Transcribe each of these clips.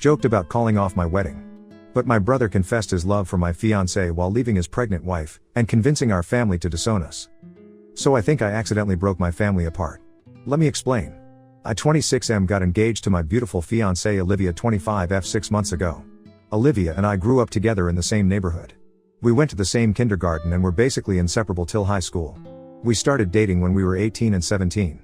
joked about calling off my wedding. But my brother confessed his love for my fiancée while leaving his pregnant wife, and convincing our family to disown us. So I think I accidentally broke my family apart. Let me explain. I 26M got engaged to my beautiful fiancée Olivia 25F 6 months ago. Olivia and I grew up together in the same neighborhood. We went to the same kindergarten and were basically inseparable till high school. We started dating when we were 18 and 17.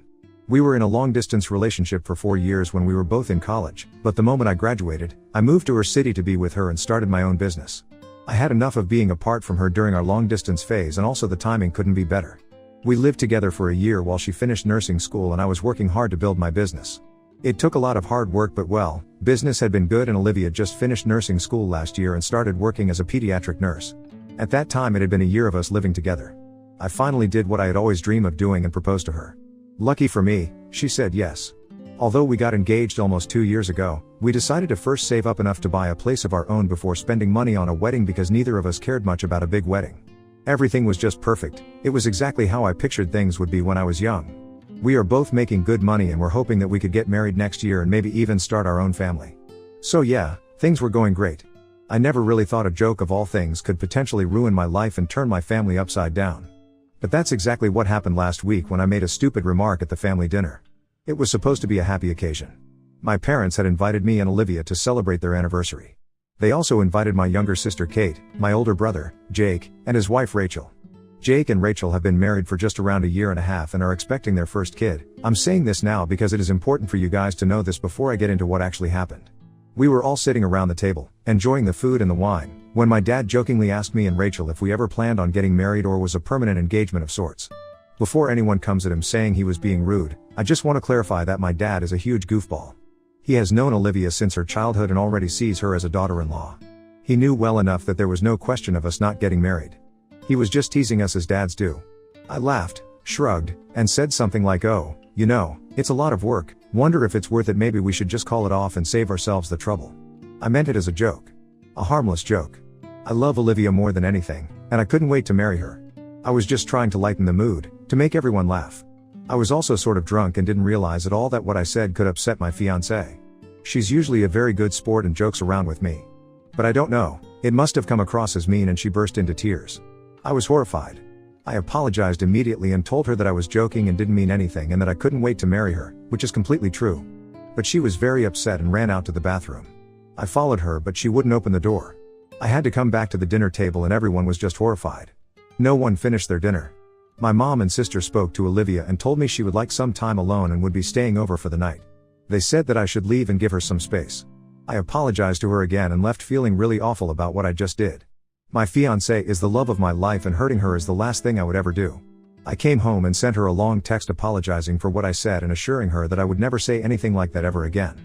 We were in a long-distance relationship for 4 years when we were both in college, but the moment I graduated, I moved to her city to be with her and started my own business. I had enough of being apart from her during our long-distance phase, and also the timing couldn't be better. We lived together for a year while she finished nursing school and I was working hard to build my business. It took a lot of hard work, but well, business had been good, and Olivia just finished nursing school last year and started working as a pediatric nurse. At that time it had been a year of us living together. I finally did what I had always dreamed of doing and proposed to her. Lucky for me, she said yes. Although we got engaged almost 2 years ago, we decided to first save up enough to buy a place of our own before spending money on a wedding because neither of us cared much about a big wedding. Everything was just perfect. It was exactly how I pictured things would be when I was young. We are both making good money and we're hoping that we could get married next year and maybe even start our own family. So yeah, things were going great. I never really thought a joke of all things could potentially ruin my life and turn my family upside down. But that's exactly what happened last week when I made a stupid remark at the family dinner. It was supposed to be a happy occasion. My parents had invited me and Olivia to celebrate their anniversary. They also invited my younger sister Kate, my older brother, Jake, and his wife Rachel. Jake and Rachel have been married for just around a year and a half and are expecting their first kid. I'm saying this now because it is important for you guys to know this before I get into what actually happened. We were all sitting around the table, enjoying the food and the wine, when my dad jokingly asked me and Rachel if we ever planned on getting married or was a permanent engagement of sorts. Before anyone comes at him saying he was being rude, I just want to clarify that my dad is a huge goofball. He has known Olivia since her childhood and already sees her as a daughter-in-law. He knew well enough that there was no question of us not getting married. He was just teasing us as dads do. I laughed, shrugged, and said something like, "Oh, you know, it's a lot of work. Wonder if it's worth it. Maybe we should just call it off and save ourselves the trouble." I meant it as a joke. A harmless joke. I love Olivia more than anything, and I couldn't wait to marry her. I was just trying to lighten the mood, to make everyone laugh. I was also sort of drunk and didn't realize at all that what I said could upset my fiancée. She's usually a very good sport and jokes around with me. But I don't know, it must have come across as mean and she burst into tears. I was horrified. I apologized immediately and told her that I was joking and didn't mean anything and that I couldn't wait to marry her, which is completely true. But she was very upset and ran out to the bathroom. I followed her, but she wouldn't open the door. I had to come back to the dinner table and everyone was just horrified. No one finished their dinner. My mom and sister spoke to Olivia and told me she would like some time alone and would be staying over for the night. They said that I should leave and give her some space. I apologized to her again and left feeling really awful about what I just did. My fiancée is the love of my life and hurting her is the last thing I would ever do. I came home and sent her a long text apologizing for what I said and assuring her that I would never say anything like that ever again.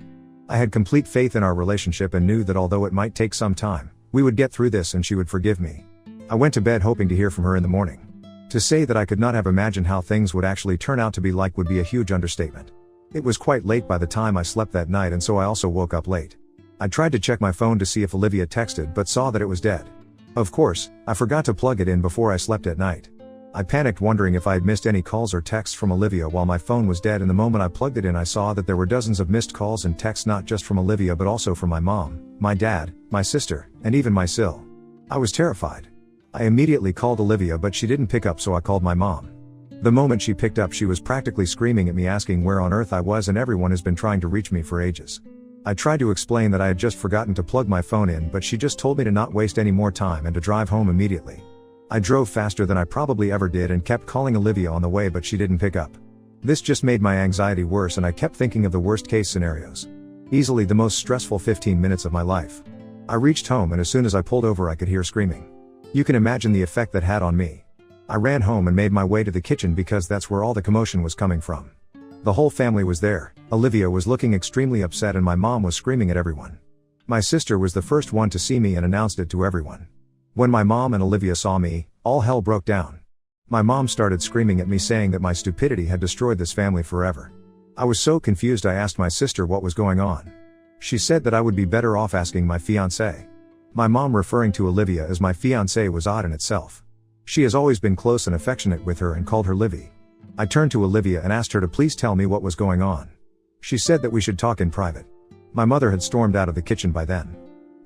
I had complete faith in our relationship and knew that although it might take some time, we would get through this and she would forgive me. I went to bed hoping to hear from her in the morning. To say that I could not have imagined how things would actually turn out to be like would be a huge understatement. It was quite late by the time I slept that night and so I also woke up late. I tried to check my phone to see if Olivia texted but saw that it was dead. Of course, I forgot to plug it in before I slept at night. I panicked wondering if I had missed any calls or texts from Olivia while my phone was dead, and the moment I plugged it in I saw that there were dozens of missed calls and texts, not just from Olivia but also from my mom, my dad, my sister, and even my sil. I was terrified. I immediately called Olivia but she didn't pick up, so I called my mom. The moment she picked up she was practically screaming at me asking where on earth I was, and everyone has been trying to reach me for ages. I tried to explain that I had just forgotten to plug my phone in, but she just told me to not waste any more time and to drive home immediately. I drove faster than I probably ever did and kept calling Olivia on the way but she didn't pick up. This just made my anxiety worse and I kept thinking of the worst case scenarios. Easily the most stressful 15 minutes of my life. I reached home and as soon as I pulled over I could hear screaming. You can imagine the effect that had on me. I ran home and made my way to the kitchen because that's where all the commotion was coming from. The whole family was there. Olivia was looking extremely upset and my mom was screaming at everyone. My sister was the first one to see me and announced it to everyone. When my mom and Olivia saw me, all hell broke down. My mom started screaming at me saying that my stupidity had destroyed this family forever. I was so confused I asked my sister what was going on. She said that I would be better off asking my fiancé. My mom referring to Olivia as my fiancé was odd in itself. She has always been close and affectionate with her and called her Livy. I turned to Olivia and asked her to please tell me what was going on. She said that we should talk in private. My mother had stormed out of the kitchen by then.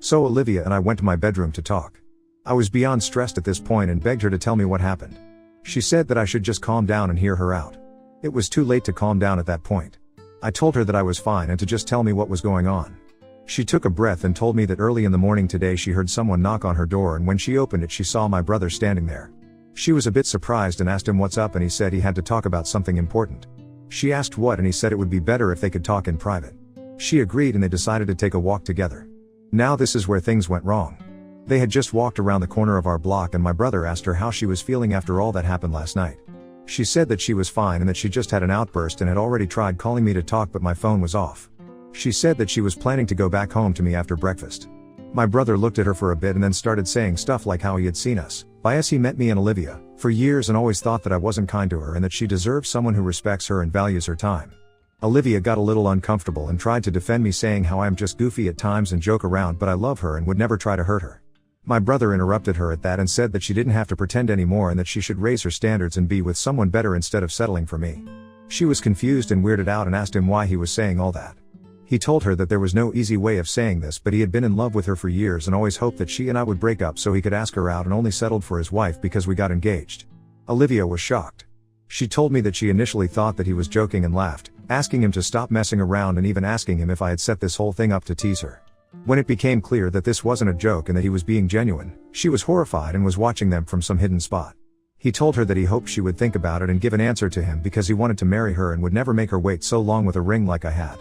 So Olivia and I went to my bedroom to talk. I was beyond stressed at this point and begged her to tell me what happened. She said that I should just calm down and hear her out. It was too late to calm down at that point. I told her that I was fine and to just tell me what was going on. She took a breath and told me that early in the morning today she heard someone knock on her door, and when she opened it she saw my brother standing there. She was a bit surprised and asked him what's up, and he said he had to talk about something important. She asked what, and he said it would be better if they could talk in private. She agreed and they decided to take a walk together. Now this is where things went wrong. They had just walked around the corner of our block and my brother asked her how she was feeling after all that happened last night. She said that she was fine and that she just had an outburst and had already tried calling me to talk, but my phone was off. She said that she was planning to go back home to me after breakfast. My brother looked at her for a bit and then started saying stuff like how he had seen us, by us he meant me and Olivia, for years and always thought that I wasn't kind to her and that she deserves someone who respects her and values her time. Olivia got a little uncomfortable and tried to defend me, saying how I'm just goofy at times and joke around, but I love her and would never try to hurt her. My brother interrupted her at that and said that she didn't have to pretend anymore and that she should raise her standards and be with someone better instead of settling for me. She was confused and weirded out and asked him why he was saying all that. He told her that there was no easy way of saying this, but he had been in love with her for years and always hoped that she and I would break up so he could ask her out, and only settled for his wife because we got engaged. Olivia was shocked. She told me that she initially thought that he was joking and laughed, asking him to stop messing around and even asking him if I had set this whole thing up to tease her. When it became clear that this wasn't a joke and that he was being genuine, she was horrified and was watching them from some hidden spot. He told her that he hoped she would think about it and give an answer to him because he wanted to marry her and would never make her wait so long with a ring like I had.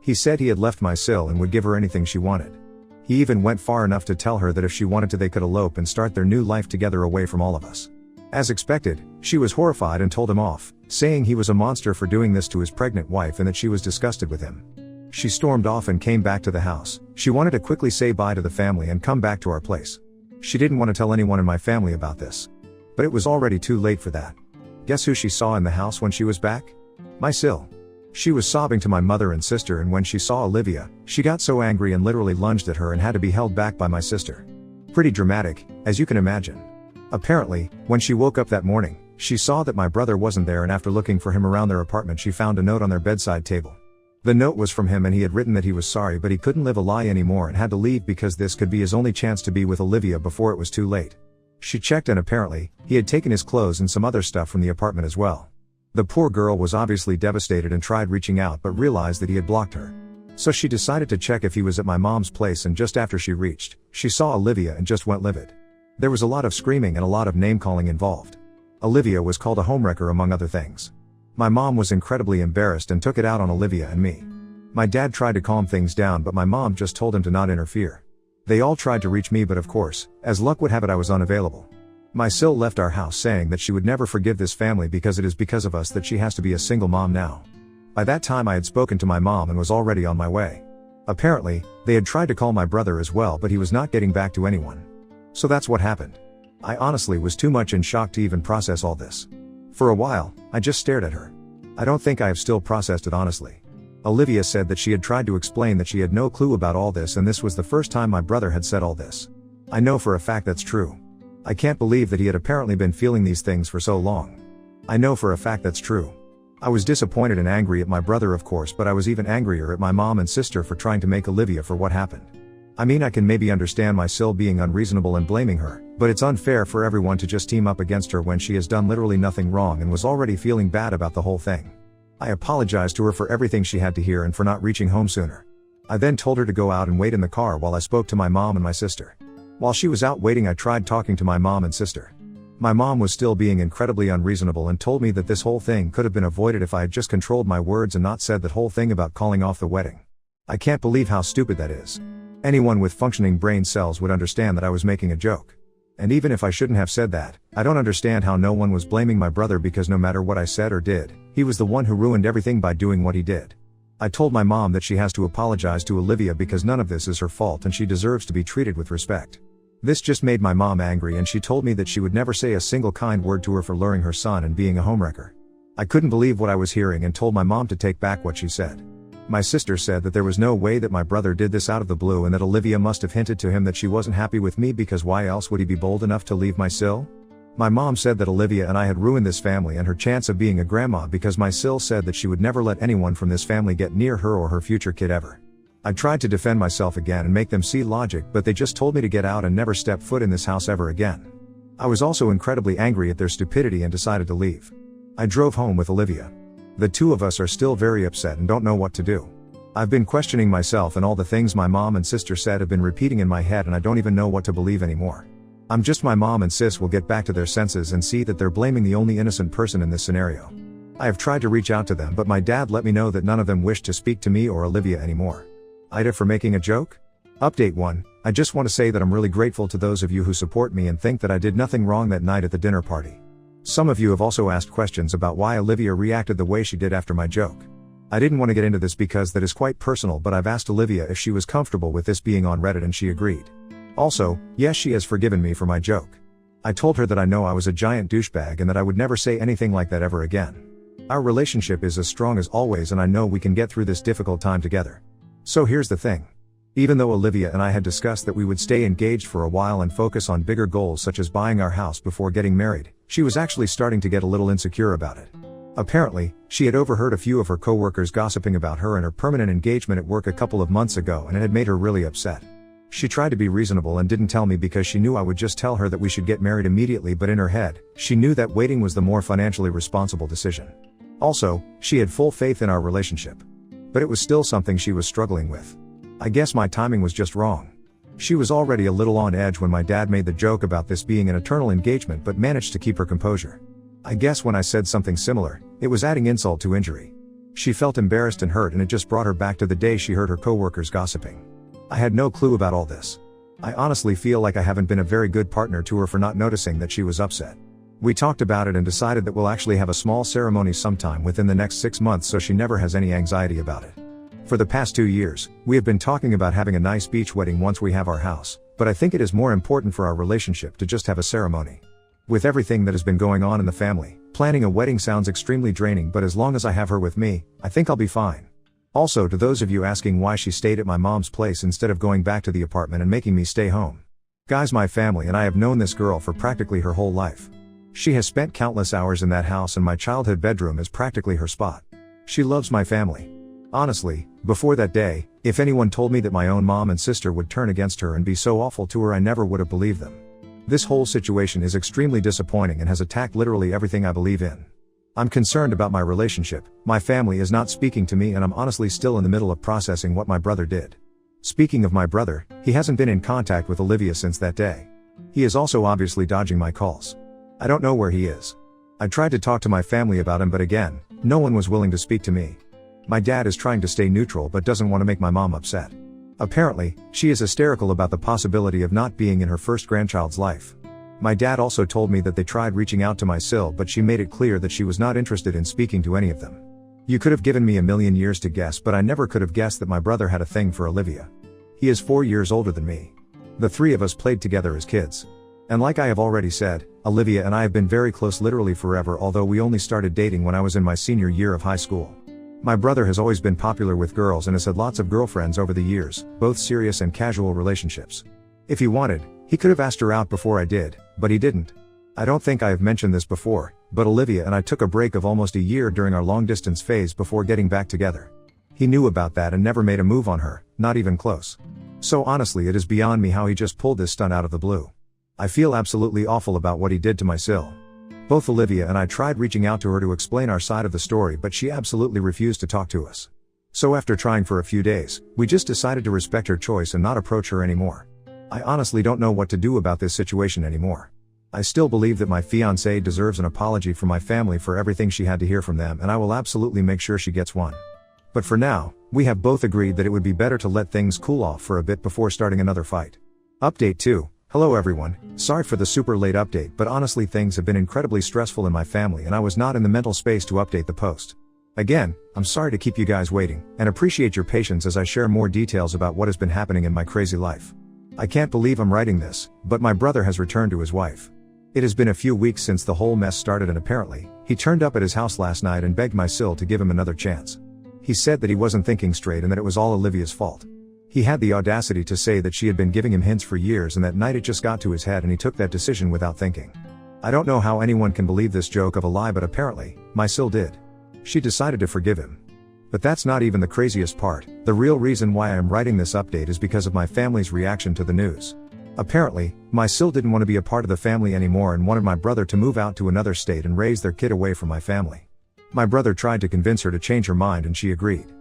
He said he had left my Sil and would give her anything she wanted. He even went far enough to tell her that if she wanted to they could elope and start their new life together away from all of us. As expected, she was horrified and told him off, saying he was a monster for doing this to his pregnant wife and that she was disgusted with him. She stormed off and came back to the house. She wanted to quickly say bye to the family and come back to our place. She didn't want to tell anyone in my family about this. But it was already too late for that. Guess who she saw in the house when she was back? My Sil. She was sobbing to my mother and sister, and when she saw Olivia, she got so angry and literally lunged at her and had to be held back by my sister. Pretty dramatic, as you can imagine. Apparently, when she woke up that morning, she saw that my brother wasn't there, and after looking for him around their apartment she found a note on their bedside table. The note was from him and he had written that he was sorry but he couldn't live a lie anymore and had to leave because this could be his only chance to be with Olivia before it was too late. She checked and apparently, he had taken his clothes and some other stuff from the apartment as well. The poor girl was obviously devastated and tried reaching out but realized that he had blocked her. So she decided to check if he was at my mom's place, and just after she reached, she saw Olivia and just went livid. There was a lot of screaming and a lot of name-calling involved. Olivia was called a homewrecker among other things. My mom was incredibly embarrassed and took it out on Olivia and me. My dad tried to calm things down but my mom just told him to not interfere. They all tried to reach me but of course, as luck would have it I was unavailable. My Sil left our house saying that she would never forgive this family because it is because of us that she has to be a single mom now. By that time I had spoken to my mom and was already on my way. Apparently, they had tried to call my brother as well but he was not getting back to anyone. So that's what happened. I honestly was too much in shock to even process all this. For a while, I just stared at her. I don't think I have still processed it honestly. Olivia said that she had tried to explain that she had no clue about all this and this was the first time my brother had said all this. I know for a fact that's true. I can't believe that he had apparently been feeling these things for so long. I know for a fact that's true. I was disappointed and angry at my brother of course, but I was even angrier at my mom and sister for trying to make Olivia for what happened. I mean, I can maybe understand my Sil being unreasonable and blaming her, but it's unfair for everyone to just team up against her when she has done literally nothing wrong and was already feeling bad about the whole thing. I apologized to her for everything she had to hear and for not reaching home sooner. I then told her to go out and wait in the car while I spoke to my mom and my sister. While she was out waiting I tried talking to my mom and sister. My mom was still being incredibly unreasonable and told me that this whole thing could have been avoided if I had just controlled my words and not said that whole thing about calling off the wedding. I can't believe how stupid that is. Anyone with functioning brain cells would understand that I was making a joke. And even if I shouldn't have said that, I don't understand how no one was blaming my brother because no matter what I said or did, he was the one who ruined everything by doing what he did. I told my mom that she has to apologize to Olivia because none of this is her fault and she deserves to be treated with respect. This just made my mom angry and she told me that she would never say a single kind word to her for luring her son and being a homewrecker. I couldn't believe what I was hearing and told my mom to take back what she said. My sister said that there was no way that my brother did this out of the blue and that Olivia must have hinted to him that she wasn't happy with me because why else would he be bold enough to leave my Sil? My mom said that Olivia and I had ruined this family and her chance of being a grandma because my Sil said that she would never let anyone from this family get near her or her future kid ever. I tried to defend myself again and make them see logic, but they just told me to get out and never step foot in this house ever again. I was also incredibly angry at their stupidity and decided to leave. I drove home with Olivia. The two of us are still very upset and don't know what to do. I've been questioning myself, and all the things my mom and sister said have been repeating in my head, and I don't even know what to believe anymore. I'm just my mom and sis will get back to their senses and see that they're blaming the only innocent person in this scenario. I have tried to reach out to them, but my dad let me know that none of them wished to speak to me or Olivia anymore. Ida for making a joke? Update 1. I just want to say that I'm really grateful to those of you who support me and think that I did nothing wrong that night at the dinner party. Some of you have also asked questions about why Olivia reacted the way she did after my joke. I didn't want to get into this because that is quite personal, but I've asked Olivia if she was comfortable with this being on Reddit and she agreed. Also, yes, she has forgiven me for my joke. I told her that I know I was a giant douchebag and that I would never say anything like that ever again. Our relationship is as strong as always, and I know we can get through this difficult time together. So here's the thing. Even though Olivia and I had discussed that we would stay engaged for a while and focus on bigger goals such as buying our house before getting married, she was actually starting to get a little insecure about it. Apparently, she had overheard a few of her coworkers gossiping about her and her permanent engagement at work a couple of months ago, and it had made her really upset. She tried to be reasonable and didn't tell me because she knew I would just tell her that we should get married immediately, but in her head, she knew that waiting was the more financially responsible decision. Also, she had full faith in our relationship. But it was still something she was struggling with. I guess my timing was just wrong. She was already a little on edge when my dad made the joke about this being an eternal engagement, but managed to keep her composure. I guess when I said something similar, it was adding insult to injury. She felt embarrassed and hurt, and it just brought her back to the day she heard her coworkers gossiping. I had no clue about all this. I honestly feel like I haven't been a very good partner to her for not noticing that she was upset. We talked about it and decided that we'll actually have a small ceremony sometime within the next 6 months so she never has any anxiety about it. For the past 2 years, we have been talking about having a nice beach wedding once we have our house, but I think it is more important for our relationship to just have a ceremony. With everything that has been going on in the family, planning a wedding sounds extremely draining, but as long as I have her with me, I think I'll be fine. Also, to those of you asking why she stayed at my mom's place instead of going back to the apartment and making me stay home. Guys, my family and I have known this girl for practically her whole life. She has spent countless hours in that house, and my childhood bedroom is practically her spot. She loves my family. Honestly, before that day, if anyone told me that my own mom and sister would turn against her and be so awful to her, I never would have believed them. This whole situation is extremely disappointing and has attacked literally everything I believe in. I'm concerned about my relationship, my family is not speaking to me, and I'm honestly still in the middle of processing what my brother did. Speaking of my brother, he hasn't been in contact with Olivia since that day. He is also obviously dodging my calls. I don't know where he is. I tried to talk to my family about him, but again, no one was willing to speak to me. My dad is trying to stay neutral but doesn't want to make my mom upset. Apparently, she is hysterical about the possibility of not being in her first grandchild's life. My dad also told me that they tried reaching out to my sil, but she made it clear that she was not interested in speaking to any of them. You could have given me a million years to guess, but I never could have guessed that my brother had a thing for Olivia. He is 4 years older than me. The three of us played together as kids. And like I have already said, Olivia and I have been very close literally forever, although we only started dating when I was in my senior year of high school. My brother has always been popular with girls and has had lots of girlfriends over the years, both serious and casual relationships. If he wanted, he could have asked her out before I did, but he didn't. I don't think I have mentioned this before, but Olivia and I took a break of almost a year during our long-distance phase before getting back together. He knew about that and never made a move on her, not even close. So honestly, it is beyond me how he just pulled this stunt out of the blue. I feel absolutely awful about what he did to my sil. Both Olivia and I tried reaching out to her to explain our side of the story, but she absolutely refused to talk to us. So after trying for a few days, we just decided to respect her choice and not approach her anymore. I honestly don't know what to do about this situation anymore. I still believe that my fiancée deserves an apology from my family for everything she had to hear from them, and I will absolutely make sure she gets one. But for now, we have both agreed that it would be better to let things cool off for a bit before starting another fight. Update 2. Hello everyone, sorry for the super late update, but honestly things have been incredibly stressful in my family and I was not in the mental space to update the post. Again, I'm sorry to keep you guys waiting, and appreciate your patience as I share more details about what has been happening in my crazy life. I can't believe I'm writing this, but my brother has returned to his wife. It has been a few weeks since the whole mess started, and apparently, he turned up at his house last night and begged my sil to give him another chance. He said that he wasn't thinking straight and that it was all Olivia's fault. He had the audacity to say that she had been giving him hints for years, and that night it just got to his head and he took that decision without thinking. I don't know how anyone can believe this joke of a lie, but apparently, my sil did. She decided to forgive him. But that's not even the craziest part. The real reason why I am writing this update is because of my family's reaction to the news. Apparently, my Sil didn't want to be a part of the family anymore and wanted my brother to move out to another state and raise their kid away from my family. My brother tried to convince her to change her mind and she agreed.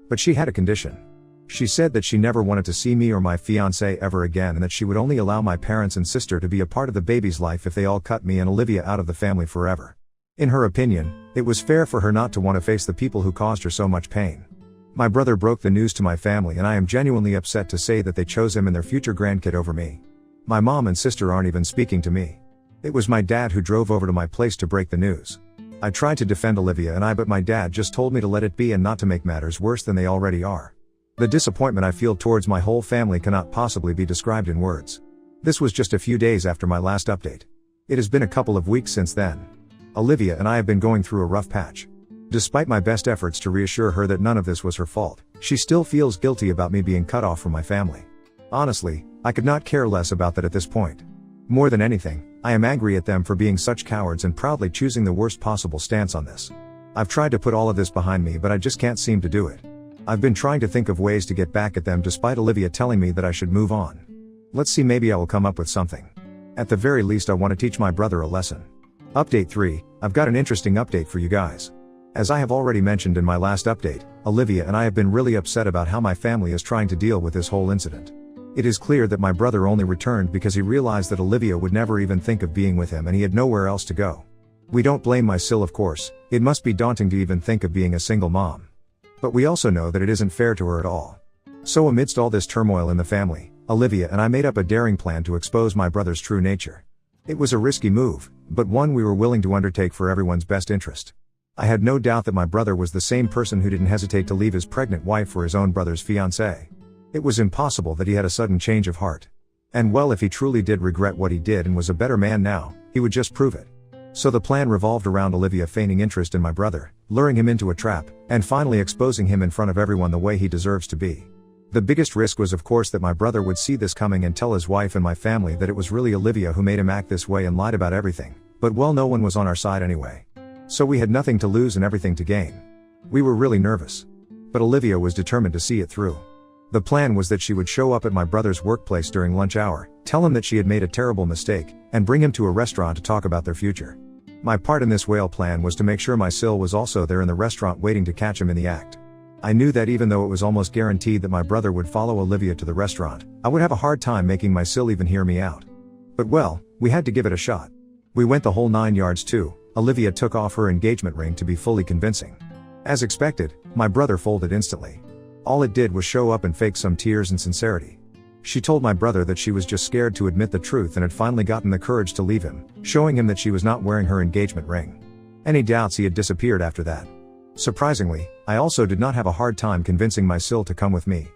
But she had a condition. She said that she never wanted to see me or my fiancé ever again and that she would only allow my parents and sister to be a part of the baby's life if they all cut me and Olivia out of the family forever. In her opinion, it was fair for her not to want to face the people who caused her so much pain. My brother broke the news to my family and I am genuinely upset to say that they chose him and their future grandkid over me. My mom and sister aren't even speaking to me. It was my dad who drove over to my place to break the news. I tried to defend Olivia and I, but my dad just told me to let it be and not to make matters worse than they already are. The disappointment I feel towards my whole family cannot possibly be described in words. This was just a few days after my last update. It has been a couple of weeks since then. Olivia and I have been going through a rough patch. Despite my best efforts to reassure her that none of this was her fault, she still feels guilty about me being cut off from my family. Honestly, I could not care less about that at this point. More than anything, I am angry at them for being such cowards and proudly choosing the worst possible stance on this. I've tried to put all of this behind me but I just can't seem to do it. I've been trying to think of ways to get back at them despite Olivia telling me that I should move on. Let's see, maybe I will come up with something. At the very least I want to teach my brother a lesson. Update 3, I've got an interesting update for you guys. As I have already mentioned in my last update, Olivia and I have been really upset about how my family is trying to deal with this whole incident. It is clear that my brother only returned because he realized that Olivia would never even think of being with him and he had nowhere else to go. We don't blame my Sil, of course. It must be daunting to even think of being a single mom. But we also know that it isn't fair to her at all. So amidst all this turmoil in the family, Olivia and I made up a daring plan to expose my brother's true nature. It was a risky move, but one we were willing to undertake for everyone's best interest. I had no doubt that my brother was the same person who didn't hesitate to leave his pregnant wife for his own brother's fiancée. It was impossible that he had a sudden change of heart. And well, if he truly did regret what he did and was a better man now, he would just prove it. So the plan revolved around Olivia feigning interest in my brother, luring him into a trap, and finally exposing him in front of everyone the way he deserves to be. The biggest risk was of course that my brother would see this coming and tell his wife and my family that it was really Olivia who made him act this way and lied about everything, but well, no one was on our side anyway. So we had nothing to lose and everything to gain. We were really nervous. But Olivia was determined to see it through. The plan was that she would show up at my brother's workplace during lunch hour, tell him that she had made a terrible mistake, and bring him to a restaurant to talk about their future. My part in this whale plan was to make sure my Sil was also there in the restaurant waiting to catch him in the act. I knew that even though it was almost guaranteed that my brother would follow Olivia to the restaurant, I would have a hard time making my Sil even hear me out. But well, we had to give it a shot. We went the whole 9 yards too. Olivia took off her engagement ring to be fully convincing. As expected, my brother folded instantly. All it did was show up and fake some tears and sincerity. She told my brother that she was just scared to admit the truth and had finally gotten the courage to leave him, showing him that she was not wearing her engagement ring. Any doubts, he had disappeared after that. Surprisingly, I also did not have a hard time convincing my Sil to come with me.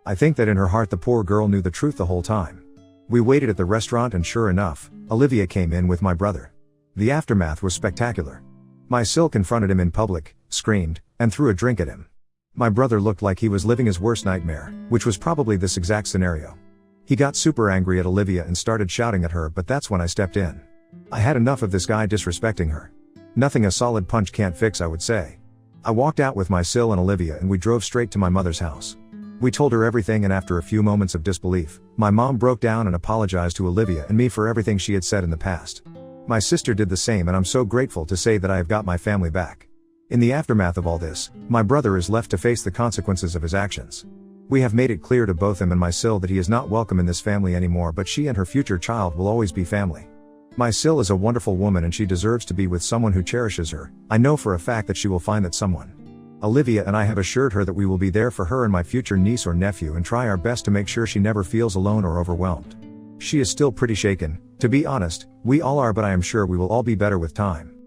I think that in her heart the poor girl knew the truth the whole time. We waited at the restaurant and sure enough, Olivia came in with my brother. The aftermath was spectacular. My Sil confronted him in public, screamed, and threw a drink at him. My brother looked like he was living his worst nightmare, which was probably this exact scenario. He got super angry at Olivia and started shouting at her, but that's when I stepped in. I had enough of this guy disrespecting her. Nothing a solid punch can't fix, I would say. I walked out with my Sil and Olivia and we drove straight to my mother's house. We told her everything and after a few moments of disbelief, my mom broke down and apologized to Olivia and me for everything she had said in the past. My sister did the same and I'm so grateful to say that I have got my family back. In the aftermath of all this, my brother is left to face the consequences of his actions. We have made it clear to both him and my Sil that he is not welcome in this family anymore, but she and her future child will always be family. My Sil is a wonderful woman and she deserves to be with someone who cherishes her. I know for a fact that she will find that someone. Olivia and I have assured her that we will be there for her and my future niece or nephew and try our best to make sure she never feels alone or overwhelmed. She is still pretty shaken, to be honest, we all are, but I am sure we will all be better with time.